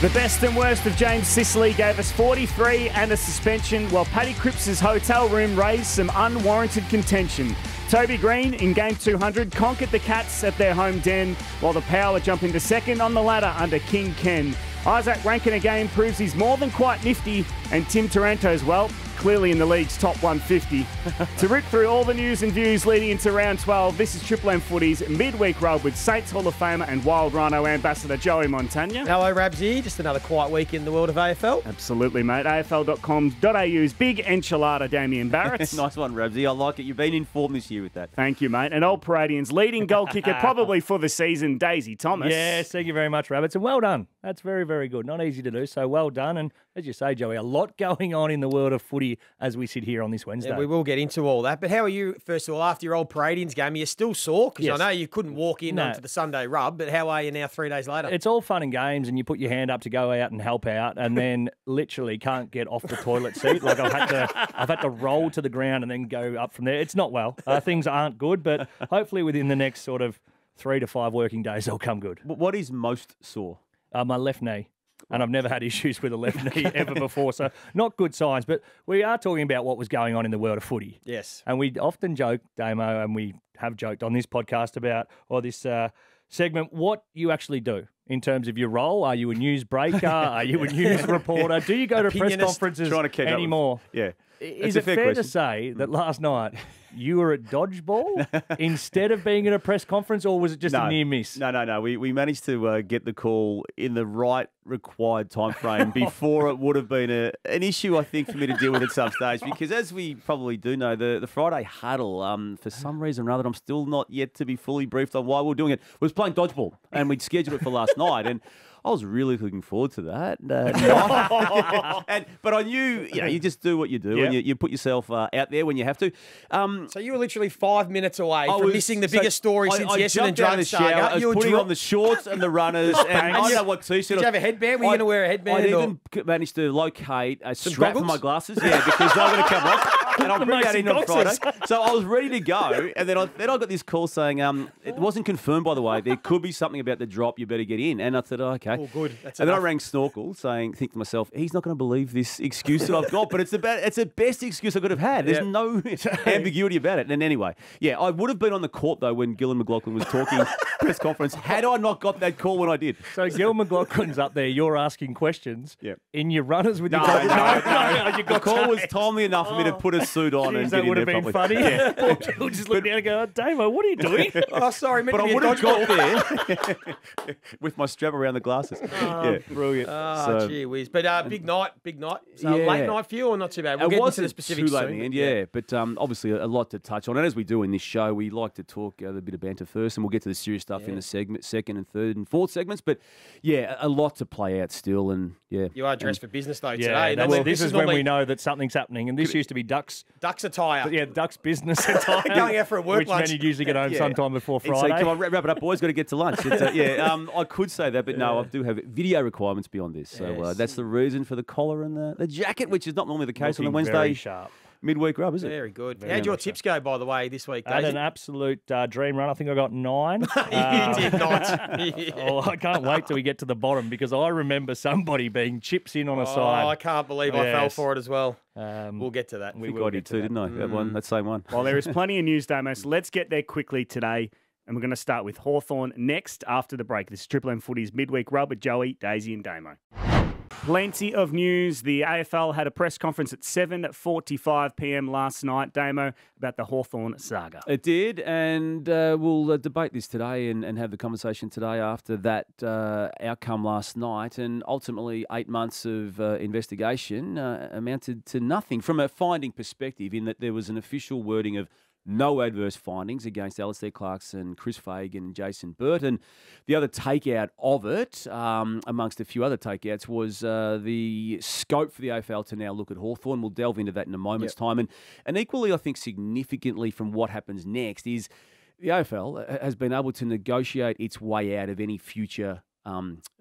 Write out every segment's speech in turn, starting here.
The best and worst of James Sicily gave us 43 and a suspension, while Paddy Cripps' hotel room raised some unwarranted contention. Toby Green, in game 200, conquered the Cats at their home den, while the Power jump into second on the ladder under King Ken. Izak Rankine again proves he's more than quite nifty, and Tim Taranto's, well, clearly in the league's top 150. To rip through all the news and views leading into round 12, this is Triple M Footy's midweek rub with Saints Hall of Famer and Wild Rhino ambassador Joey Montagna. Hello, Rabs here. Just another quiet week in the world of AFL. Absolutely, mate. AFL.com.au's big enchilada, Damien Barrett. Nice one, Rabsy. I like it. You've been in form this year with that. Thank you, mate. And Old Paradian's leading goal kicker probably for the season, Daisy Thomas. Yes, thank you very much, Rabbits. And well done. That's very, very good. Not easy to do, so well done. And as you say, Joey, a lot going on in the world of footy as we sit here on this Wednesday. Yeah, we will get into all that. But how are you, first of all, after your Old Paradians game? Are you still sore? Because Yes. I know you couldn't walk in onto the Sunday rub, but how are you now 3 days later? It's all fun and games, and you put your hand up to go out and help out, and then literally can't get off the toilet seat. Like I've had to roll to the ground and then go up from there. It's not well. Things aren't good, but hopefully within the next sort of 3 to 5 working days, they'll come good. What is most sore? My left knee. And I've never had issues with a left knee ever before, so not good signs. But we are talking about what was going on in the world of footy. Yes. And we often joke, Damo, and we have joked on this podcast about, or this segment, what you actually do in terms of your role. Are you a news breaker? Are you a news reporter? Do you go to press conferences anymore? Yeah. Is it fair to say that last night you were at Dodgeball instead of being at a press conference, or was it just a near miss? No. We managed to get the call in the right required time frame before it would have been an issue, I think, for me to deal with at some stage. Because as we probably do know, the Friday Huddle, for some reason or other, I'm still not yet to be fully briefed on why we're doing it, was playing Dodgeball, and we'd scheduled it for last night. And I was really looking forward to that. But I knew, you just do what you do, and you put yourself out there when you have to. So you were literally 5 minutes away from missing the biggest story since yesterday. Jumped out of the shower. I was putting on the shorts and the runners, and I don't know what t-shirt. Did you have a headband? Were you going to wear a headband? I even managed to locate a strap for my glasses, because they're going to come off. And I'll bring that in on Friday. So I was ready to go, and then I got this call saying, it wasn't confirmed, by the way. There could be something about the drop. You better get in. And I said, okay. Oh, good. Then I rang Snorkel, think to myself, he's not going to believe this excuse that I've got, but it's the best excuse I could have had. There's no ambiguity about it. And anyway, I would have been on the court, though, when Gil McLachlin was talking press conference, had I not got that call when I did. So Gil McLachlan's up there, you're asking questions in your runners with your No. The call was timely enough for me to put a suit on. Jeez, and that get would in have there been properly. funny. Poor Gil just looked down and go, Damo, what are you doing? Oh, sorry. But I would have got there with my strap around the glasses. Brilliant. Oh, gee whiz. But big night. So late night for you or not too bad? We'll get into the specifics too late soon. in the end, but obviously a lot to touch on. And as we do in this show, we like to talk a bit of banter first, and we'll get to the serious stuff in the second and third and fourth segments. But a lot to play out still, and You are dressed for business though today. This is when we know that something's happening, and this used to be Ducks attire. But Ducks business attire. Going out for a work which lunch. meant he'd usually get home sometime before Friday. So come on, wrap it up, boys. Got to get to lunch. I could say that, but no, I do have video requirements beyond this. So that's the reason for the collar and the jacket, which is not normally the case on the Wednesday. Very sharp. Midweek rub, is it? Very good. How'd your tips go, by the way, this week, I had Daisy? an absolute dream run. I think I got 9. You did not. I can't wait till we get to the bottom, because I remember somebody being chips in on a side. I can't believe I fell for it as well. We'll get to that. I think I did too, didn't I? That same one. Well, there is plenty of news, Damo, so let's get there quickly today. And we're going to start with Hawthorn next after the break. This is Triple M Footy's midweek rub with Joey, Daisy and Damo. Plenty of news. The AFL had a press conference at 7:45 p.m. last night, Damo, about the Hawthorn saga. It did, and we'll debate this today and have the conversation today after that outcome last night. And ultimately, 8 months of investigation amounted to nothing from a finding perspective, in that there was an official wording of no adverse findings against Alistair Clarkson, Chris Fagan and Jason Burton. The other takeout of it, amongst a few other takeouts, was the scope for the AFL to now look at Hawthorn. We'll delve into that in a moment's time. And equally, I think, significantly from what happens next is the AFL has been able to negotiate its way out of any future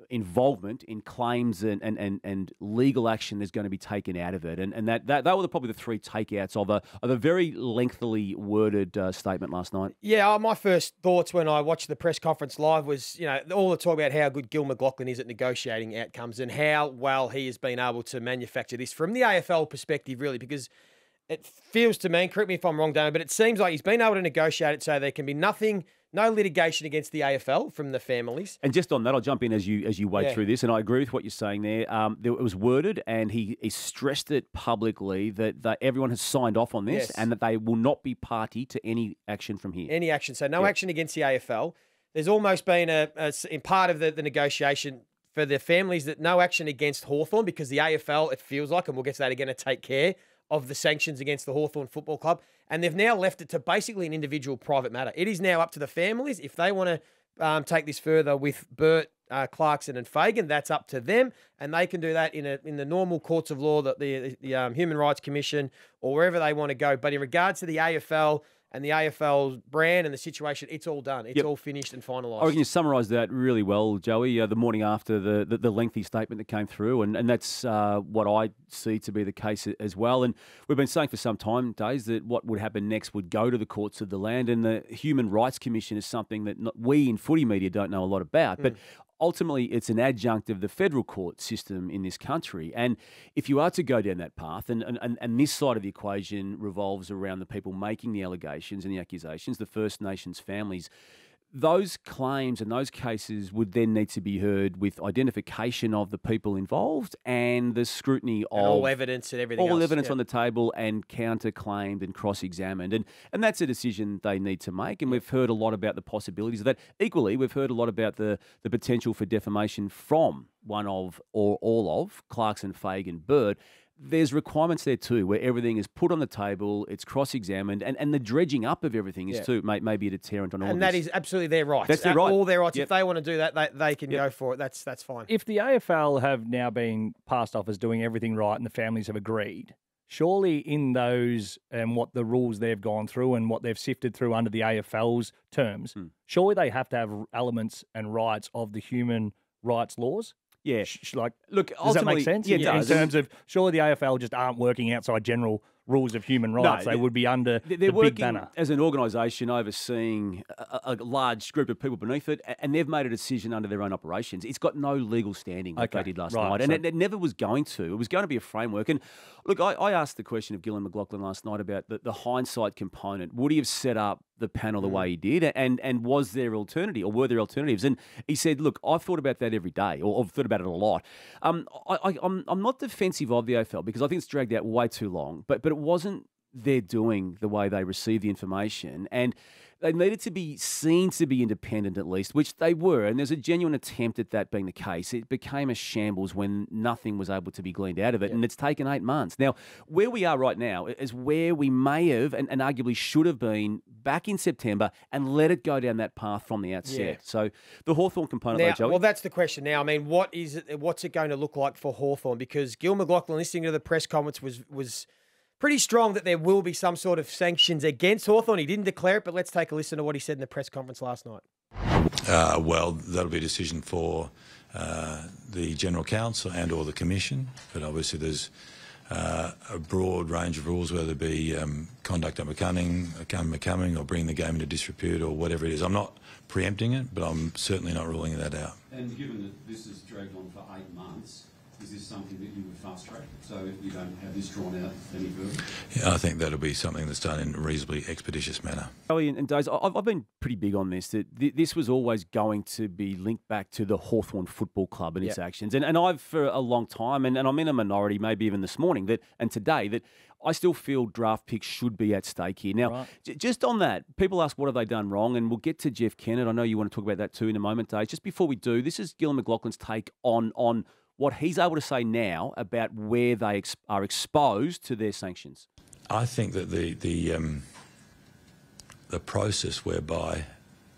involvement in claims and legal action that's going to be taken out of it. And that were probably the three takeouts of a very lengthily worded statement last night. Yeah, my first thoughts when I watched the press conference live was, all the talk about how good Gil McLachlin is at negotiating outcomes and how well he has been able to manufacture this from the AFL perspective, really, because it feels to me, correct me if I'm wrong, Damo, but it seems like he's been able to negotiate it so there can be no litigation against the AFL from the families. And just on that, I'll jump in as you wade through this, and I agree with what you're saying there. It was worded, and he stressed it publicly that everyone has signed off on this and that they will not be party to any action from here. Any action. So no action against the AFL. There's almost been in part of the negotiation for the families that no action against Hawthorn because the AFL, it feels like, and we'll get to that again, to take care of the sanctions against the Hawthorn Football Club. And they've now left it to basically an individual private matter. It is now up to the families. If they want to take this further with Burt, Clarkson and Fagan, that's up to them. And they can do that in the normal courts of law, the Human Rights Commission or wherever they want to go. But in regards to the AFL and the AFL's brand and the situation, it's all done. It's all finished and finalised. I reckon you summarised that really well, Joey, the morning after the lengthy statement that came through. And that's what I see to be the case as well. And we've been saying for some time, Days, that what would happen next would go to the courts of the land. And the Human Rights Commission is something that we in footy media don't know a lot about. But ultimately, it's an adjunct of the federal court system in this country. And if you are to go down that path, and this side of the equation revolves around the people making the allegations and the accusations, the First Nations families, those claims and those cases would then need to be heard with identification of the people involved and the scrutiny of all evidence and everything all else. evidence on the table and counter-claimed and cross-examined. And that's a decision they need to make. And we've heard a lot about the possibilities of that. Equally, we've heard a lot about the potential for defamation from one of or all of Clarkson, Fagan, Bird. There's requirements there too, where everything is put on the table, it's cross-examined, and the dredging up of everything is too may be a deterrent on all of this. And that is absolutely their rights. That's their right. All their rights. Yep. If they want to do that, they can go for it. That's fine. If the AFL have now been passed off as doing everything right and the families have agreed, surely in those and what the rules they've gone through and what they've sifted through under the AFL's terms, surely they have to have elements and rights of the human rights laws? Yeah. Look, does that make sense? Yeah, it does. In terms of, surely the AFL just aren't working outside general rules of human rights. No, they would be under the big banner. As an organisation overseeing a large group of people beneath it, and they've made a decision under their own operations. It's got no legal standing what they did last night, and it never was going to. It was going to be a framework. And look, I asked the question of Gil McLachlin last night about the hindsight component. Would he have set up the panel the way he did, and was there alternative, or were there alternatives? And he said, look, I've thought about that every day, or I've thought about it a lot. I'm not defensive of the AFL because I think it's dragged out way too long, but it wasn't their doing the way they received the information, and they needed to be seen to be independent at least, which they were, and there's a genuine attempt at that being the case. It became a shambles when nothing was able to be gleaned out of it, and it's taken 8 months. Now, where we are right now is where we may have and arguably should have been back in September and let it go down that path from the outset. Yeah. So the Hawthorn component, now, though, Joey? Well, that's the question now. I mean, what's it going to look like for Hawthorn? Because Gil McLachlin, listening to the press comments, was pretty strong that there will be some sort of sanctions against Hawthorn. He didn't declare it, but let's take a listen to what he said in the press conference last night. Well, that'll be a decision for the General Counsel and or the Commission, but obviously there's a broad range of rules, whether it be conduct unbecoming or bringing the game into disrepute or whatever it is. I'm not preempting it, but I'm certainly not ruling that out. And given that this has dragged on for 8 months, is this something that you would fast track so you don't have this drawn out any further? Yeah, I think that'll be something that's done in a reasonably expeditious manner. Joey and Days, I've been pretty big on this, that this was always going to be linked back to the Hawthorn Football Club and its actions. And I've, for a long time, and I'm in a minority, maybe even this morning and today, that I still feel draft picks should be at stake here. Now, just on that, people ask what have they done wrong, and we'll get to Jeff Kennett. I know you want to talk about that too in a moment, Days. Just before we do, this is Gil McLachlin's take on what he's able to say now about where they are exposed to their sanctions. I think that the process whereby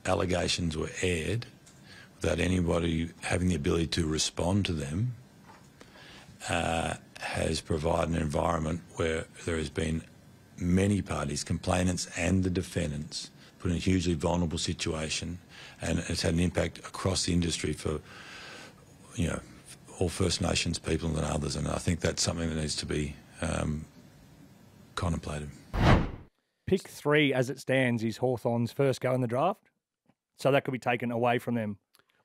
allegations were aired without anybody having the ability to respond to them has provided an environment where there has been many parties, complainants and the defendants, put in a hugely vulnerable situation, and it's had an impact across the industry for all First Nations people than others, and I think that's something that needs to be contemplated. Pick 3 as it stands is Hawthorn's first go in the draft, so that could be taken away from them.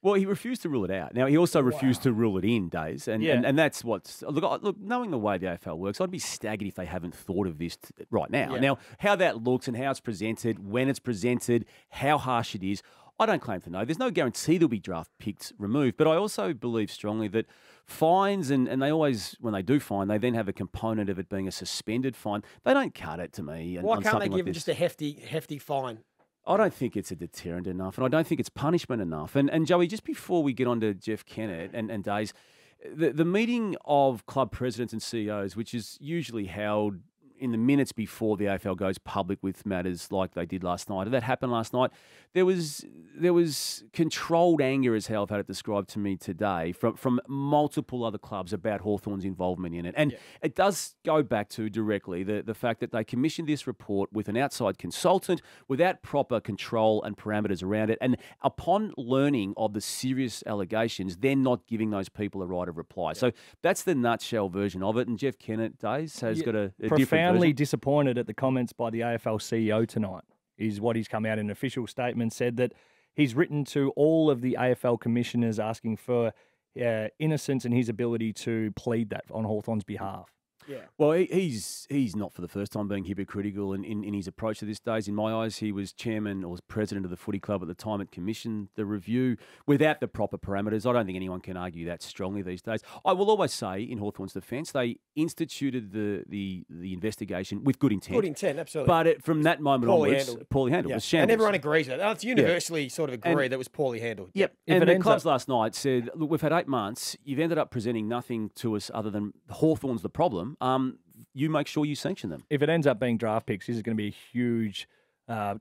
Well, he refused to rule it out. Now, he also refused to rule it in, Days. And that's what's... Look, knowing the way the AFL works, I'd be staggered if they haven't thought of this right now. Yeah. Now, how that looks and how it's presented, when it's presented, how harsh it is, I don't claim to know. There's no guarantee there'll be draft picks removed. But I also believe strongly that fines, and they always, when they do fine, they then have a component of it being a suspended fine. They don't cut it to me. Why can't they give them just a hefty fine? I don't think it's a deterrent enough, and I don't think it's punishment enough. And Joey, just before we get on to Jeff Kennett and Days, the meeting of club presidents and CEOs, which is usually held in the minutes before the AFL goes public with matters like they did last night. That happened last night. There was controlled anger, as how I've had it described to me today, from multiple other clubs about Hawthorn's involvement in it. And it does go back to directly the fact that they commissioned this report with an outside consultant without proper control and parameters around it. And upon learning of the serious allegations, they're not giving those people a right of reply. Yeah. So that's the nutshell version of it. And Jeff Kennett, Days, has got a different version. Disappointed at the comments by the AFL CEO tonight is what he's come out in an official statement, said that he's written to all of the AFL commissioners asking for innocence and his ability to plead that on Hawthorn's behalf. Yeah. Well, he's not for the first time being hypocritical in his approach to this, Days. In my eyes, he was chairman or president of the footy club at the time it commissioned the review without the proper parameters. I don't think anyone can argue that strongly these days. I will always say, in Hawthorn's defence, they instituted the investigation with good intent. Good intent, absolutely. But from that moment onwards, poorly handled. It was shambles. And everyone agrees with that. It's universally sort of agreed that it was poorly handled. Yep. And the clubs last night said, look, we've had 8 months. You've ended up presenting nothing to us other than Hawthorn's the problem. You make sure you sanction them. If it ends up being draft picks, this is going to be a huge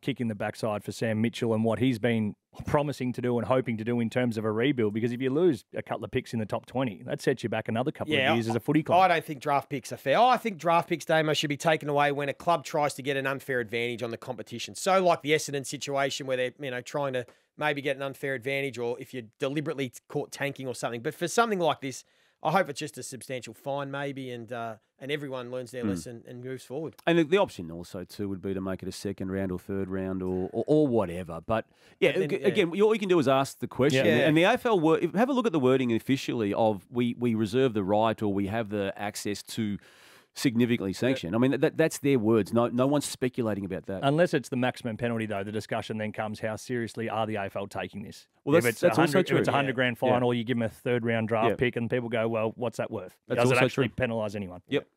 kick in the backside for Sam Mitchell and what he's been promising to do and hoping to do in terms of a rebuild. Because if you lose a couple of picks in the top 20, that sets you back another couple of years as a footy club. I don't think draft picks are fair. I think draft picks, Damo, should be taken away when a club tries to get an unfair advantage on the competition. So like the Essendon situation where they're trying to maybe get an unfair advantage, or if you're deliberately caught tanking or something. But for something like this, I hope it's just a substantial fine maybe and everyone learns their lesson and moves forward. And the option also too would be to make it a second round or third round or whatever. But again, all you can do is ask the question. Yeah. And the AFL, have a look at the wording officially of we reserve the right or we have the access to significantly sanctioned. I mean, that's their words. No one's speculating about that. Unless it's the maximum penalty, though, the discussion then comes, how seriously are the AFL taking this? Well, that's also true. If it's a $100,000 fine or you give them a third-round draft pick and people go, well, what's that worth? Does it actually penalise anyone? Yep.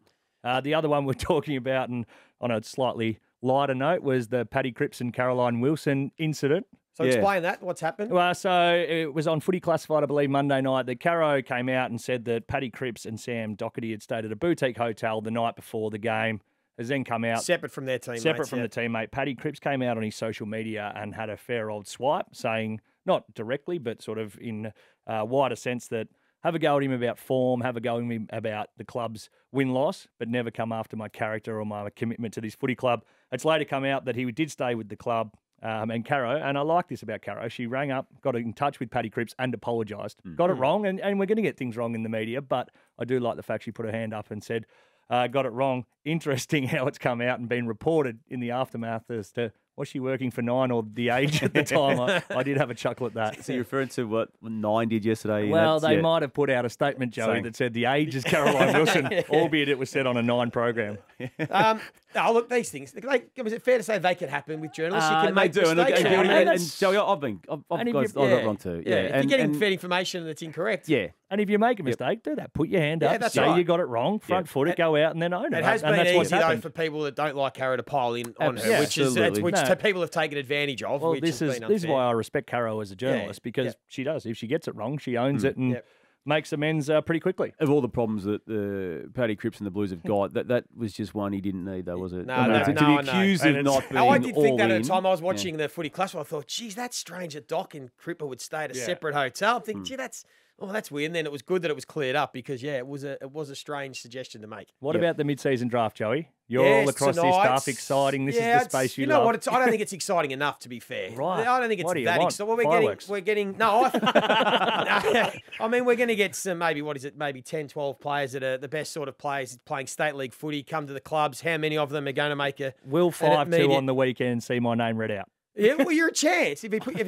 The other one we're talking about, and on a slightly lighter note, was the Paddy Cripps and Caroline Wilson incident. So explain that. What's happened? Well, so it was on Footy Classified, I believe, Monday night. That Caro came out and said that Paddy Cripps and Sam Doherty had stayed at a boutique hotel the night before the game. Has then come out separate from their teammates. Separate from the teammate. Paddy Cripps came out on his social media and had a fair old swipe, saying not directly, but sort of in a wider sense that have a go at him about form, have a go at him about the club's win-loss, but never come after my character or my commitment to this footy club. It's later come out that he did stay with the club. And Caro, and I like this about Caro, she rang up, got in touch with Paddy Cripps and apologised. Got it wrong, and we're going to get things wrong in the media, but I do like the fact she put her hand up and said, got it wrong. Interesting how it's come out and been reported in the aftermath as to, was she working for Nine or The Age at the time? I did have a chuckle at that. So you're referring to what Nine did yesterday? Well, they might have put out a statement, Joey, that said The Age is Caroline Wilson, albeit it was said on a Nine program. Look, these things, is it fair to say they can happen with journalists? You can make do. mistakes. And Joey, I've got wrong too. Yeah. If you're getting fed information that's incorrect. Yeah. And if you make a mistake, do that. Put your hand up, say you got it wrong, front foot it, go out and then own it. It has been easy, though, for people that don't like Caro to pile in on her, which people have taken advantage of. Well, this is why I respect Caro as a journalist, because she does. If she gets it wrong, she owns it and makes amends pretty quickly. Of all the problems that Paddy Cripps and the Blues have got, that was just one he didn't need, though, was it? To be accused of not being all in. I did think that at the time I was watching the Footy Classified. I thought, geez, that's strange that Doc and Cripper would stay at a separate hotel. I'm thinking, gee, that's oh, that's weird. And then it was good that it was cleared up because, yeah, it was a strange suggestion to make. What about the mid-season draft, Joey? You're Yes, all across this tonight. stuff, exciting. This is the space you know love. what? I don't think it's exciting enough, to be fair. Right. I don't think it's What do you that want? exciting. Well, Fireworks? we're getting no. I mean, we're going to get some maybe 10, 12 players that are the best sort of players playing state league footy. Come to the clubs. How many of them are going to make a? Will 5-2 immediate- on the weekend see my name read out? Yeah, well, you're a chance. Have you got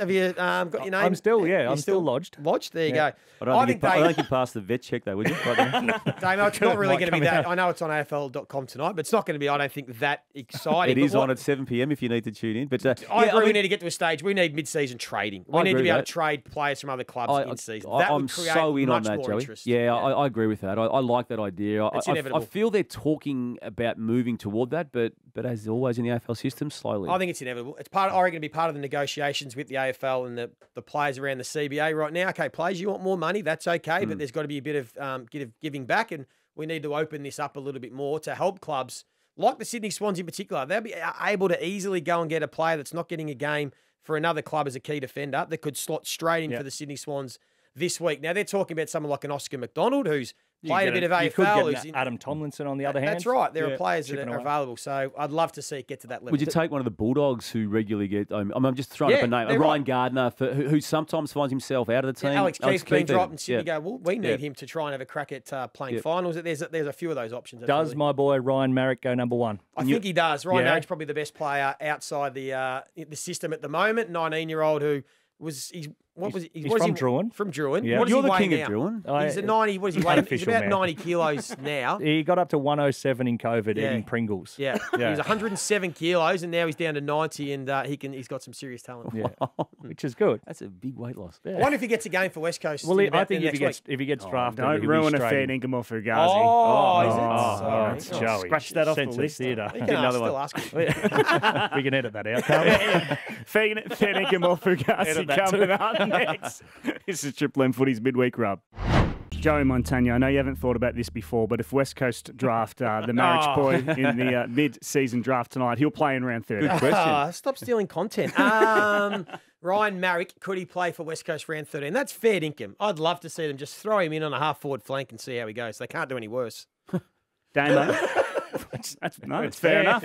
your name? I'm still You're lodged. Lodged. There you Yeah. go. I don't think you passed the vet check, though, would you? Right now? Damo, it's not really Might going to be come that. out. I know it's on AFL.com tonight, but it's not going to be, I don't think, that exciting. It But is on at 7 p.m. if you need to tune in. But I agree we need to get to a stage. We need mid-season trading. We I need to agree be able with to trade players from other clubs in season. That I'm would create so in on much that, more Joey. interest. Yeah, I agree with that. I like that idea. It's I inevitable. feel they're talking about moving toward that, but as always in the AFL system, slowly. I think it's inevitable. It's part. I reckon, to be part of the negotiations with the AFL and the players around the CBA right now. Okay, players, you want more money? That's okay, but there's got to be a bit of giving back, and we need to open this up a little bit more to help clubs like the Sydney Swans in particular. They'll be able to easily go and get a player that's not getting a game for another club as a key defender that could slot straight in for the Sydney Swans this week. Now they're talking about someone like an Oscar McDonald who's played a bit of You could AFL. get Adam Tomlinson on the other hand. That's right. There are players that chipping are away. available. So I'd love to see it get to that level. Would you take one of the Bulldogs who regularly get? I'm just throwing Yeah, up a name. they're Ryan right. Gardner, who sometimes finds himself out of the team. Alex Keith's been Keith dropped, even. and Sydney go, well, we need Yeah. him to try and have a crack at playing Yeah. finals. There's a few of those options. Does absolutely. my boy Ryan Marrick go number one? I think he does. Ryan Yeah. Marrick's probably the best player outside the system at the moment. 19-year-old who was he's from Druin. From Druin. Yeah. What does You're he the weigh king now? of Druin. He's at 90. What does he weigh? He's Unofficial about man. 90 kilos now. He got up to 107 in COVID Yeah. eating Pringles. Yeah. He was 107 kilos, and now he's down to 90, and he's got some serious talent. Yeah. Which is good. That's a big weight loss. I wonder if he gets a game for West Coast. Well, in I about think the if he next gets week. if he gets drafted, Don't he'll be ruin a straight fair in. income for Fugazi. Oh, is it? Oh, Sorry. it's Oh, Joey. Scratch that off the Sense of list. theatre. You can Another still one. ask him. We can edit that out, can't we? Fair income Fugazi Edit that coming up next. This is Triple M Footy's Midweek Rub. Joey Montagna, I know you haven't thought about this before, but if West Coast draft the marriage boy in the mid-season draft tonight, he'll play in round 30. Good question. Stop stealing content. Ryan Marrick, could he play for West Coast round 13? That's fair income. I'd love to see them just throw him in on a half-forward flank and see how he goes. They can't do any worse. Damo. It's fair enough.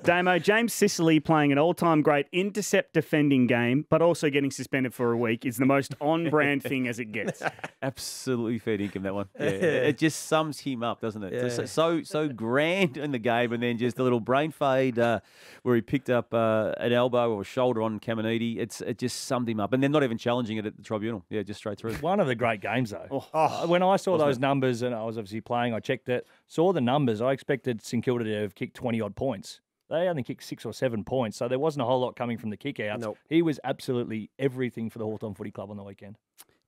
Damo, James Sicily playing an all-time great intercept defending game, but also getting suspended for a week is the most on-brand thing as it gets. Absolutely fair income, that one. Yeah. It just sums him up, doesn't it? Yeah. So grand in the game, and then just a little brain fade where he picked up an elbow or a shoulder on Caminiti. It just summed him up, and they're not even challenging it at the tribunal. Yeah, just straight through. One of the great games, though. When I saw those numbers, and I was obviously playing, I checked it, saw the numbers. I expected St Kilda to have kicked 20-odd points. They only kicked 6 or 7 points, so there wasn't a whole lot coming from the kick-outs. Nope. He was absolutely everything for the Hawthorn Footy Club on the weekend.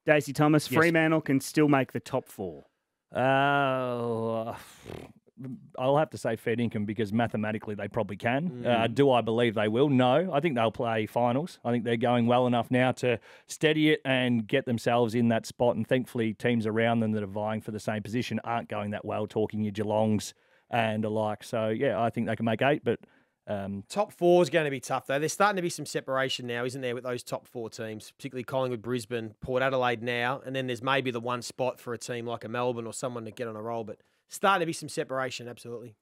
Daisy Thomas, Yes. Fremantle can still make the top 4. I'll have to say fair income because mathematically they probably can. Do I believe they will? No. I think they'll play finals. I think they're going well enough now to steady it and get themselves in that spot. And thankfully, teams around them that are vying for the same position aren't going that well, talking your Geelongs and alike. So, yeah, I think they can make 8, but... Top 4 is going to be tough, though. There's starting to be some separation now, isn't there, with those top 4 teams, particularly Collingwood, Brisbane, Port Adelaide now, and then there's maybe the one spot for a team like a Melbourne or someone to get on a roll, but starting to be some separation, absolutely.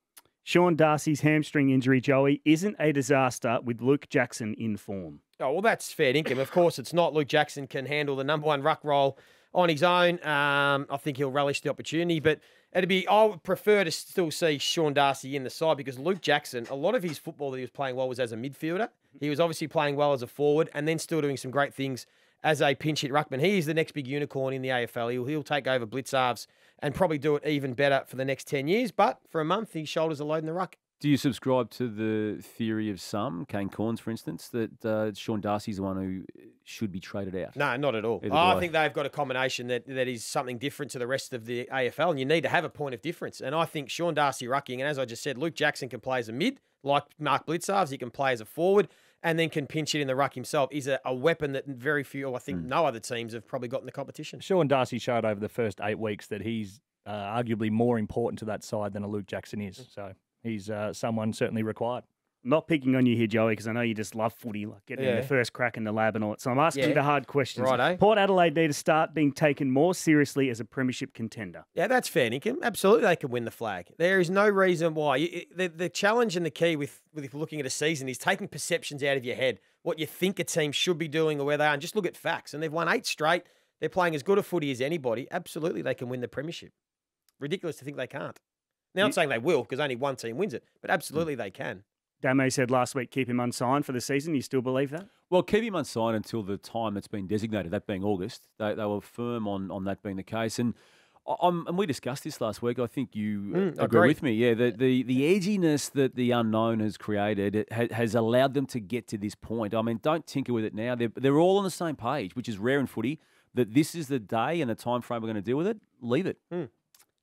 Sean Darcy's hamstring injury, Joey, isn't a disaster with Luke Jackson in form. Oh, well, that's fair income. Of course, it's not. Luke Jackson can handle the number 1 ruck role on his own. I think he'll relish the opportunity, but I would prefer to still see Sean Darcy in the side because Luke Jackson, a lot of his football that he was playing well was as a midfielder. He was obviously playing well as a forward and then still doing some great things as a pinch hit ruckman. He is the next big unicorn in the AFL. He'll take over blitz halves and probably do it even better for the next 10 years. But for a month, his shoulders are loading the ruck. Do you subscribe to the theory of some, Kane Corns, for instance, that Sean Darcy's the one who should be traded out? No, not at all. Either I way. think they've got a combination that is something different to the rest of the AFL, and you need to have a point of difference. And I think Sean Darcy rucking, and as I just said, Luke Jackson can play as a mid, like Mark Blitzarves. He can play as a forward and then can pinch it in the ruck himself. Is a weapon that very few, I think no other teams have probably got in the competition. Sean Darcy showed over the first 8 weeks that he's arguably more important to that side than a Luke Jackson is. So he's someone certainly required. not picking on you here, Joey, because I know you just love footy, like getting in the first crack in the lab and all that. So I'm asking you the hard questions. Righto. Port Adelaide need to start being taken more seriously as a premiership contender. Yeah, that's fair, Nick. Absolutely, they can win the flag. There is no reason why. The challenge and the key with looking at a season is taking perceptions out of your head, what you think a team should be doing or where they are, and just look at facts. And they've won 8 straight. They're playing as good a footy as anybody. Absolutely, they can win the premiership. Ridiculous to think they can't. Now, I'm not saying they will because only one team wins it, but absolutely they can. Damo said last week, keep him unsigned for the season. You still believe that? Well, keep him unsigned until the time that's been designated, that being August. They were firm on that being the case. And we discussed this last week. I think you agree with me. Yeah, the edginess that the unknown has created has allowed them to get to this point. I mean, don't tinker with it now. They're all on the same page, which is rare in footy, that this is the day and the time frame we're going to deal with it. Leave it.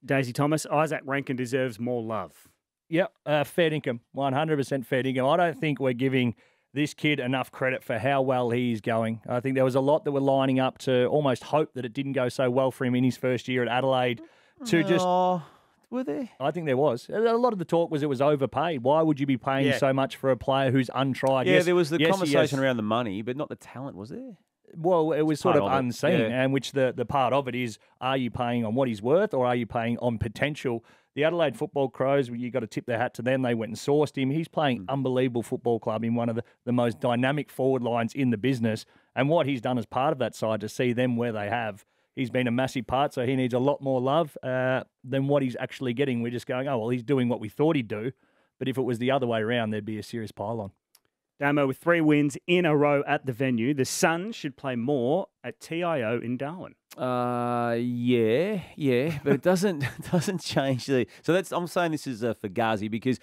Daisy Thomas, Izak Rankine deserves more love. Yep, fair dinkum, 100% fair dinkum. I don't think we're giving this kid enough credit for how well he's going. I think there was a lot that were lining up to almost hope that it didn't go so well for him in his first year at Adelaide. Were there? I think there was. A lot of the talk was it was overpaid. Why would you be paying so much for a player who's untried? Yeah, there was the conversation around the money, but not the talent, was there? Well, it was sort of unseen, and which the part of it is, are you paying on what he's worth or are you paying on potential? The Adelaide Football Crows, you got to tip their hat to them. They went and sourced him. He's playing unbelievable football club in one of the most dynamic forward lines in the business. And what he's done as part of that side to see them where they have, he's been a massive part. So he needs a lot more love than what he's actually getting. We're just going, oh, well, he's doing what we thought he'd do. But if it was the other way around, there'd be a serious pile-on. Damo, with 3 wins in a row at the venue, the Suns should play more at TIO in Darwin. Yeah, but it doesn't change the. So I'm saying this is for Ghazi because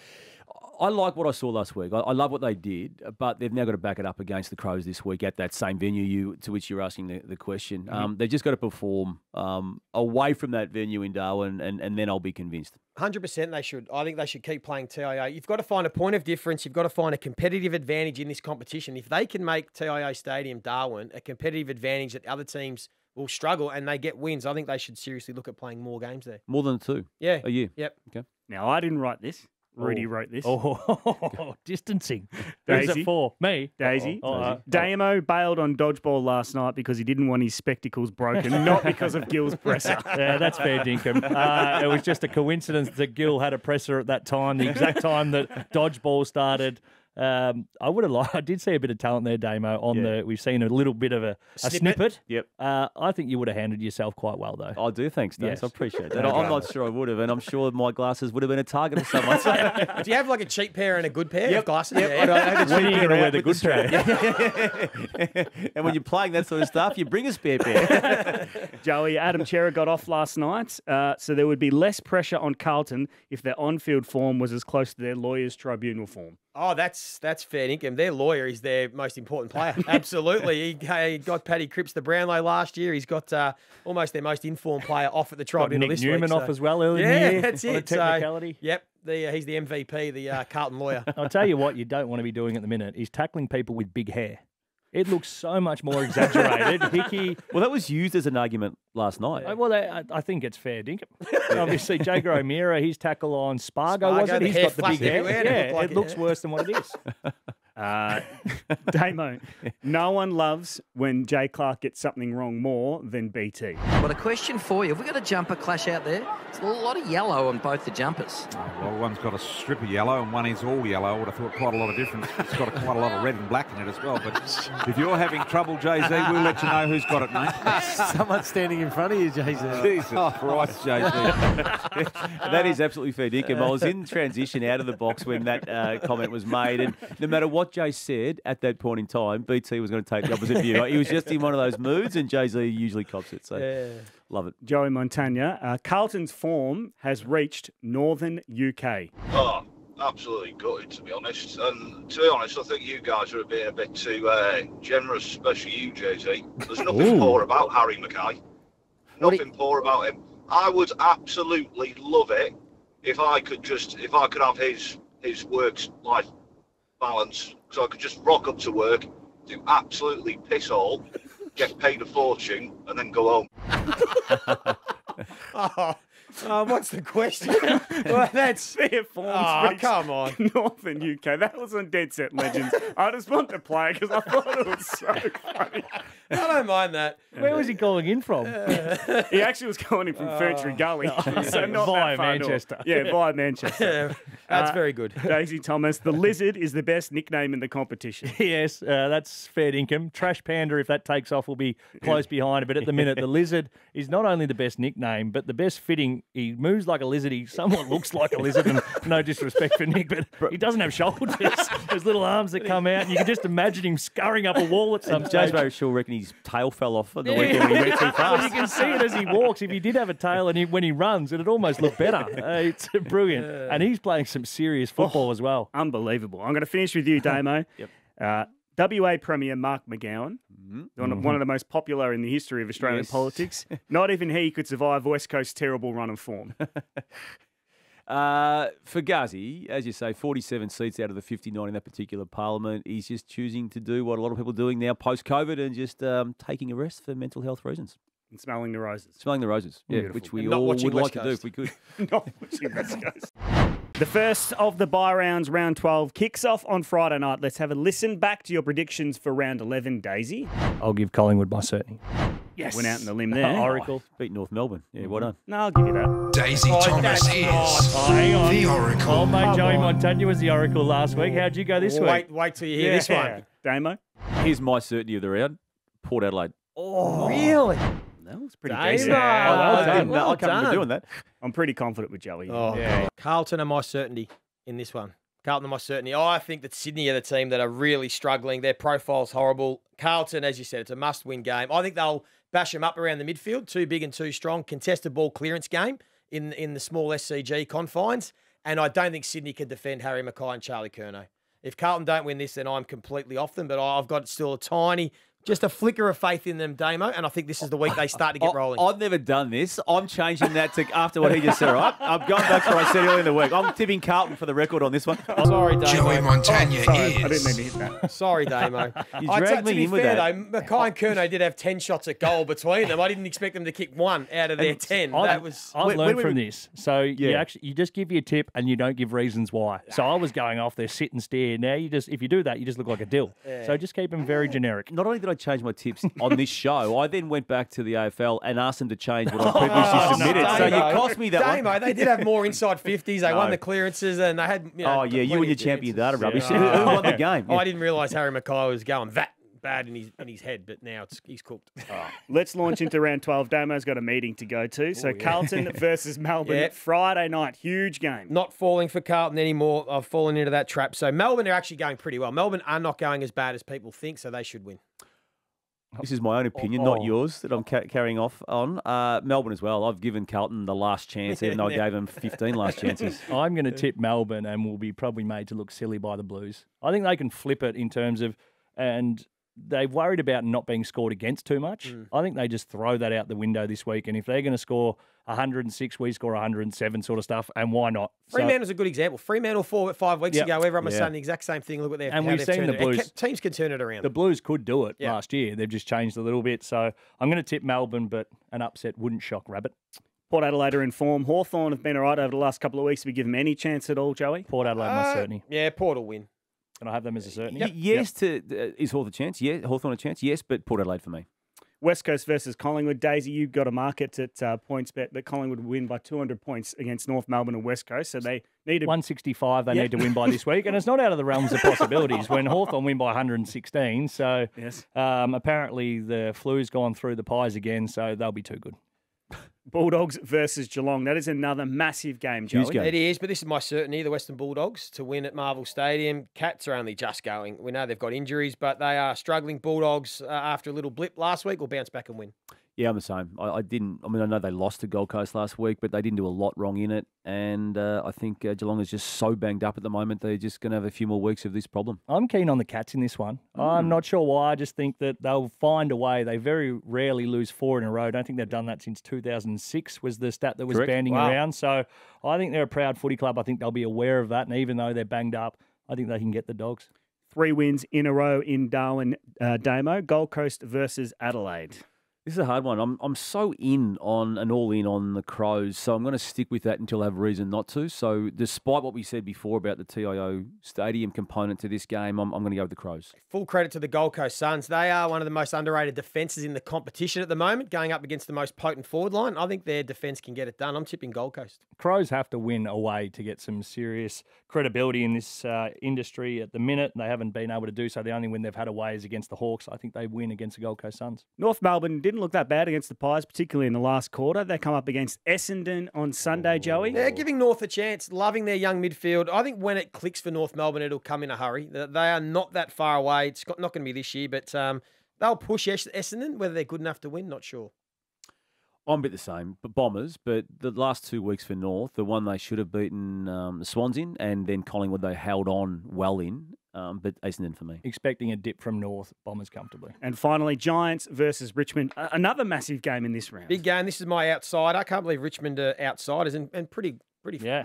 I like what I saw last week. I love what they did, but they've now got to back it up against the Crows this week at that same venue to which you're asking the question. They've just got to perform away from that venue in Darwin, and then I'll be convinced. 100% they should. I think they should keep playing TIO. You've got to find a point of difference. You've got to find a competitive advantage in this competition. If they can make TIO Stadium Darwin a competitive advantage that other teams will struggle and they get wins, I think they should seriously look at playing more games there. More than 2? Yeah. A year? Yep. Okay. Now, I didn't write this. Rudy wrote this. Distancing. Daisy. Who's it for? Me? Daisy. Damo bailed on Dodgeball last night because he didn't want his spectacles broken, not because of Gil's presser. Yeah, that's fair, Dinkum. It was just a coincidence that Gil had a presser at that time, the exact time that Dodgeball started. I did see a bit of talent there, Damo. We've seen a little bit of a snippet. Yep. I think you would have handled yourself quite well, though. I do, thanks, Dave. Yes. I appreciate that. I'm not sure I would have, and I'm sure my glasses would have been a target of someone. Do you have like a cheap pair and a good pair of glasses? Yep. Yeah. When are you going to wear the good pair? And when you're playing that sort of stuff, you bring a spare pair. Joey, Adam Chera got off last night, so there would be less pressure on Carlton if their on-field form was as close to their lawyers' tribunal form. Oh, that's fair income. Their lawyer is their most important player. Absolutely. He got Paddy Cripps the Brownlow last year. He's got almost their most informed player off at the tribunal this week. Nick Newman off as well earlier in the year. That's on it. a technicality. He's the MVP, the Carlton lawyer. I'll tell you what you don't want to be doing at the minute is tackling people with big hair. It looks so much more exaggerated. Hickey. Well, that was used as an argument last night. I think it's fair, Dinkum. Obviously, Jager O'Meara, his tackle on Spargo, was it? the He's hair got the big hair. everywhere. It looks worse than what it is. Damo, no one loves when Jay Clark gets something wrong more than BT. Well, a question for you. Have we got a jumper clash out there? It's a lot of yellow on both the jumpers. Well, one's got a strip of yellow and one is all yellow. I would have thought quite a lot of difference. It's got quite a lot of red and black in it as well. But if you're having trouble, Jay-Z, we'll let you know who's got it, mate. Someone's standing in front of you, Jay-Z. Jesus Christ, Jay-Z. That is absolutely fair, Dick. I was in transition out of the box when that comment was made, and no matter what Jay said at that point in time, BT was going to take the opposite view. He was just in one of those moods, and Jay-Z usually cops it. So love it. Joey Montagna, Carlton's form has reached Northern UK. Oh, absolutely gutted, to be honest. And to be honest, I think you guys are being a bit too generous, especially you, Jay-Z. There's nothing poor about Harry Mackay. Nothing poor about him. I would absolutely love it if I could have his work-life balance, so I could just rock up to work, do absolutely piss all, get paid a fortune, and then go home. What's the question? Well, that's Their forms reached come on. Northern UK. That was on Dead Set Legends. I just want to play because I thought it was so funny. I don't mind that. Where was he calling in from? He actually was calling in from Furtree Gully. So not Via that far Manchester. north. Yeah, via Manchester. That's very good. Daisy Thomas, the Lizard is the best nickname in the competition. Yes, that's fair income. Trash Panda, if that takes off, will be close behind. But at the minute, the Lizard is not only the best nickname, but the best fitting. He moves like a lizard. He somewhat looks like a lizard, and no disrespect for Nick, but he doesn't have shoulders. Those little arms that come out, and you can just imagine him scurrying up a wall at some stage. James Sure reckon his tail fell off on the weekend when he went too Well, fast. you can see it as he walks. If he did have a tail and when he runs, it'd almost look better. It's brilliant. And he's playing some serious football as well. Unbelievable. I'm going to finish with you, Damo. WA Premier Mark McGowan, one of the most popular in the history of Australian politics. Not even he could survive West Coast's terrible run of form. For Ghazi, as you say, 47 seats out of the 59 in that particular parliament. He's just choosing to do what a lot of people are doing now post-COVID and just taking a rest for mental health reasons. And smelling the roses. Smelling the roses, yeah, Beautiful. which we And not all would watching like West to do Coast. if we could. Not watching West Coast. The first of the bye rounds, round 12, kicks off on Friday night. Let's have a listen back to your predictions for round 11, Daisy. I'll give Collingwood my certainty. Yes. Went out in the limb there. Oracle. Beat North Melbourne. Yeah, well done. No, I'll give you that. Daisy Thomas is Hang on. the Oracle. Oh, mate, Joey Montagna was the Oracle last week. How'd you go this week? Wait till you hear this one. Damo? Here's my certainty of the round. Port Adelaide. Oh, really? That was pretty Damo. decent. Well done. I can't remember doing that. I'm pretty confident with Joey. Oh, yeah. Carlton are my certainty in this one. Carlton are my certainty. I think that Sydney are the team that are really struggling. Their profile's horrible. Carlton, as you said, it's a must-win game. I think they'll bash them up around the midfield. Too big and too strong. Contested ball clearance game in the small SCG confines. And I don't think Sydney can defend Harry Mackay and Charlie Curnow. If Carlton don't win this, then I'm completely off them. But I've got still just a flicker of faith in them, Damo, and I think this is the week they start to get rolling. I've never done this. I'm changing that to after what he just said, all right? I'm going back to what I said earlier in the week. I'm tipping Carlton for the record on this one. Sorry, Damo. Joey Montagna Sorry, is. I didn't mean to hit that. Sorry, Damo. You dragged me in with that. Though, Mackay and Curnow did have 10 shots at goal between them. I didn't expect them to kick one out of their 10. I've learned from this. So you just give your tip and you don't give reasons why. So I was going off there, sit and stare. Now if you do that, you just look like a dill. Yeah. So just keep them very generic. Not only did I change my tips on this show, I then went back to the AFL and asked them to change what I previously submitted. So you cost me that Damo, one. they did have more inside 50s. They won the clearances and they had. You and your champion data rubbish. Who won the game? I didn't realise Harry Mackay was going that bad in his head, but now he's cooked. Let's launch into round 12. Damo's got a meeting to go to. So Carlton versus Melbourne, Friday night. Huge game. Not falling for Carlton anymore. I've fallen into that trap. So Melbourne are actually going pretty well. Melbourne are not going as bad as people think, so they should win. This is my own opinion, not yours, that I'm carrying off on. Melbourne as well. I've given Carlton the last chance, even though I gave them 15 last chances. I'm going to tip Melbourne and will be probably made to look silly by the Blues. I think they can flip it in terms of, and they've worried about not being scored against too much. I think they just throw that out the window this week. And if they're going to score 106, we score 107 sort of stuff. And why not? Fremantle's a good example. Fremantle 5 weeks ago, everyone was saying the exact same thing. Look what they've and we've seen the Blues. Teams can turn it around. The Blues could do it last year. They've just changed a little bit. So I'm going to tip Melbourne, but an upset wouldn't shock Rabbit. Port Adelaide are in form. Hawthorn have been all right over the last couple of weeks. We give them any chance at all, Joey? Port Adelaide, my certainty. Yeah, Port will win. Can I have them as a certainty? Yes, is Hawthorn a chance? Yeah, Hawthorn a chance? Yes, but Port Adelaide for me. West Coast versus Collingwood. Daisy, you've got a market at PointsBet that Collingwood would win by 200 points against North Melbourne and West Coast. So they need 165 they need to win by this week. And it's not out of the realms of possibilities when Hawthorn win by 116. So apparently the flu's gone through the pies again, so they'll be too good. Bulldogs versus Geelong. That is another massive game, Joey. It is, but this is my certainty, the Western Bulldogs, to win at Marvel Stadium. Cats are only just going. We know they've got injuries, but they are struggling. Bulldogs, after a little blip last week, will bounce back and win. Yeah, I'm the same. I know they lost to Gold Coast last week, but they didn't do a lot wrong in it. And I think Geelong is just so banged up at the moment, they're just going to have a few more weeks of this problem. I'm keen on the Cats in this one. I'm not sure why. I just think that they'll find a way. They very rarely lose 4 in a row. I don't think they've done that since 2006 was the stat that was banding around. So I think they're a proud footy club. I think they'll be aware of that. And even though they're banged up, I think they can get the Dogs. 3 wins in a row in Darwin, Damo. Gold Coast versus Adelaide. This is a hard one. I'm so all in on the Crows, so I'm going to stick with that until I have reason not to. So despite what we said before about the TIO Stadium component to this game, I'm going to go with the Crows. Full credit to the Gold Coast Suns. They are one of the most underrated defences in the competition at the moment, going up against the most potent forward line. I think their defence can get it done. I'm tipping Gold Coast. Crows have to win away to get some serious credibility in this industry at the minute. They haven't been able to do so. The only win they've had away is against the Hawks. I think they win against the Gold Coast Suns. North Melbourne didn't look that bad against the Pies, particularly in the last quarter. They come up against Essendon on Sunday, Joey. They're giving North a chance, loving their young midfield. I think when it clicks for North Melbourne, it'll come in a hurry. They are not that far away. It's not going to be this year, but they'll push Essendon. Whether they're good enough to win, not sure. I'm a bit the same, but Bombers. But the last 2 weeks for North, the one they should have beaten the Swans in, and then Collingwood they held on well in. But Essendon for me. Expecting a dip from North, Bombers comfortably. And finally, Giants versus Richmond. Another massive game in this round. Big game. This is my outsider. I can't believe Richmond are outsiders and pretty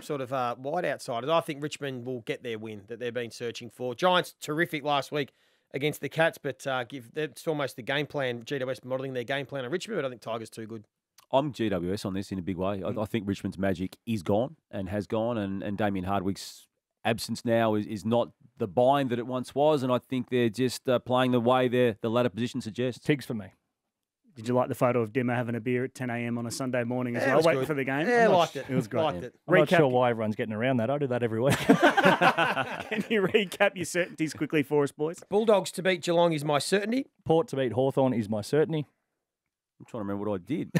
sort of wide outsiders. I think Richmond will get their win that they've been searching for. Giants, terrific last week against the Cats, but it's almost the game plan, GWS modelling their game plan on Richmond, but I think Tigers too good. I'm GWS on this in a big way. I think Richmond's magic is gone and has gone, and Damien Hardwick's absence now is not the bind that it once was, and I think they're just playing the way the ladder position suggests. Tigs for me. Did you like the photo of Dimmer having a beer at 10 a.m. on a Sunday morning as well, waiting for the game? Yeah, I liked it. It was great. Liked it. I'm not sure why everyone's getting around that. I do that every week. Can you recap your certainties quickly for us, boys? Bulldogs to beat Geelong is my certainty. Port to beat Hawthorn is my certainty. I'm trying to remember what I did.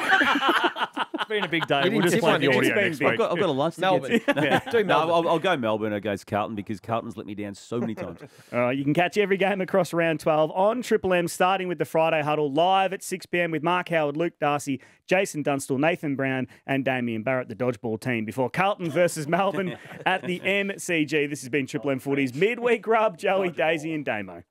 It's been a big day. You We'll didn't just tip play one, the did you? audio It's next been week. I've got a lunch to Melbourne. get to. Yeah. Do No, Melbourne. I'll go Melbourne against Carlton because Carlton's let me down so many times. You can catch every game across round 12 on Triple M, starting with the Friday Huddle live at 6 p.m. with Mark Howard, Luke Darcy, Jason Dunstall, Nathan Brown and Damien Barrett, the Dodgeball team, before Carlton versus Melbourne at the MCG. This has been Triple M Footy's midweek rub. Joey, Daisy and Damo.